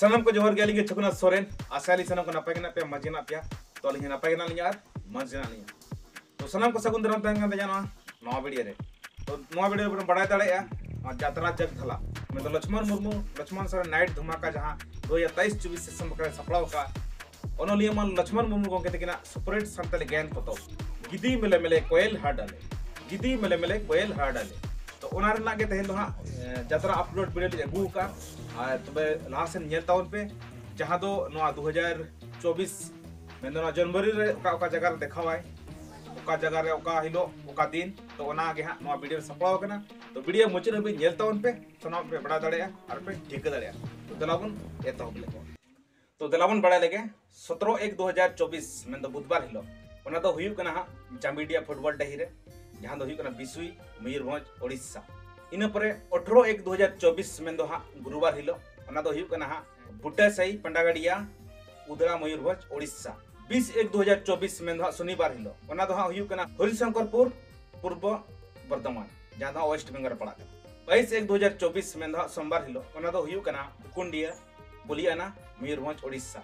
सनम को जोहर गया लिगे छकुना सोरेन आसाली सनम को नपाय गना पे मजना पे तो लिगे नपाय गना लिया मजना लिया तो सनम को सगुन दरम तहन गन जाना नवा वीडियो रे तो नवा वीडियो पर बड़ाय दाड़ेया यात्रा जग धला में तो लक्ष्मण मुर्मू लक्ष्मण सर नाइट धमाका जहां 2023-24 सेशन बकरे सपड़ाव का ओनोलिया मन लक्ष्मण मुर्मू को कहते किना सुपरहिट संताली ज्ञान पतो गिदी मेले मेले कोयल हाडाले गिदी मेले मेले कोयल हाडाले तो ओना रना के तहन हा यात्रा अपलोड वीडियो अगू का तबे लासेन नेल टाउन पे जहां दो 2024 में जनवरी रे ओका जगह देखावाय ओका जगह रे ओका हिलो ओका दिन तो ओना गे हा नो वीडियो सपड़ाव कना तो वीडियो मुचर हबी नेल टाउन पे सनाम पे बड़ा दड़या और पे ठीक दड़या तो दलाबन एतहब लेको तो दलाबन बड़ा लगे 17/1/2024 में तो बुधवार हिलो ओना तो हुयु कना हा जामिडिया फुटबॉल डही रे जहां दो हुयु कना बिसुई मयूरभंज ओडिशा इन परे 18/1/2024 में दो हा गुरुवार हिलो ओना दो हुयु कना हा बुट्टासाई पंडागड़िया उदरा मयूरभंज ओडिशा 20/1/2024 में दो शनिवार हिलो ओना दो हा हुयु कना हरिशंकरपुर पूर्व बर्धमान जहां दो वेस्ट बंगाल पड़ा 22/1/2024 में दो सोमवार हिलो ओना दो हुयु कना कुंडिया बुलियाना मयूरभंज ओडिशा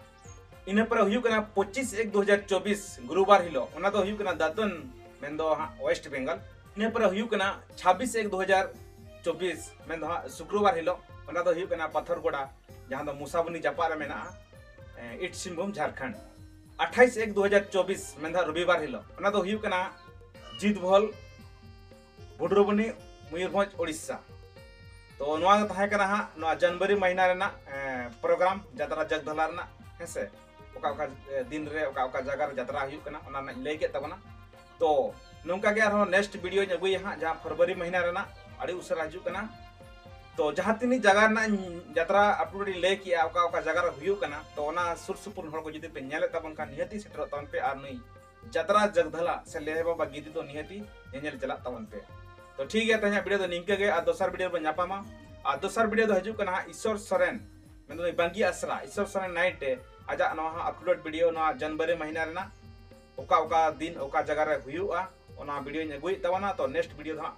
इन पर हुयु कना 25/1/2024 गुरुवार हिलो ओना दो हुयु कना दातन में दो हा वेस्ट बंगाल इन पर हुयु कना 26/1/2024 में दो शुक्रवार हिलो ओना दो हुयु कना पत्थरगोड़ा जहां दो मुसाबनी जापार में ना ईस्ट सिंहभूम झारखंड 28/1/2024 में दो रविवार हिलो ओना दो हुयु कना जीतभल बुडरुबनी मयूरभंज ओडिशा तो नवा तहे कना हा नवा जनवरी महीना रेना प्रोग्राम यात्रा जगधला रेना हेसे ओका ओका दिन रे ओका ओका जगह रे यात्रा हुयु कना ओना लay के तबना तो नोंका के आरो नेक्स्ट वीडियो अगुई हा जहां फरवरी महीना रेना अड़ी उसरा हजू कना तो जहां तिनी जगह ना यात्रा अपलोड लay किया ओका ओका जगह रे हुयु कना तो ओना सुर सुपुर हर को जदी पे नेले तबन का नियति सेटर तबन पे आर नई यात्रा जगधला से ले बाबा गिदी तो नियति नेल चला तबन पे तो ठीक है तहया वीडियो तो निंके गे आ दोसर वीडियो बन जापामा आ दोसर वीडियो तो हजू कना ईश्वर सोरेन में बांगी आसरा ईश्वर सोरेन नाइट आजा नवा अपलोड वीडियो नवा जनवरी महीना रेना ओका ओका दिन ओका जगह रे हुयुआ ओना वीडियो अगुई तबना तो नेक्स्ट वीडियो दा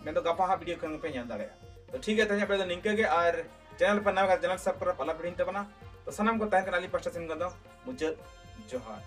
में तो गपा वीडियो खन पे नेल दाड़े तो ठीक है तहया वीडियो तो निंके गे और चैनल पर नवा चैनल सब्सक्राइब पला पड़िन तबना तो सनम को तहन कनाली पास्टा सिन गदो मुझे जोहार।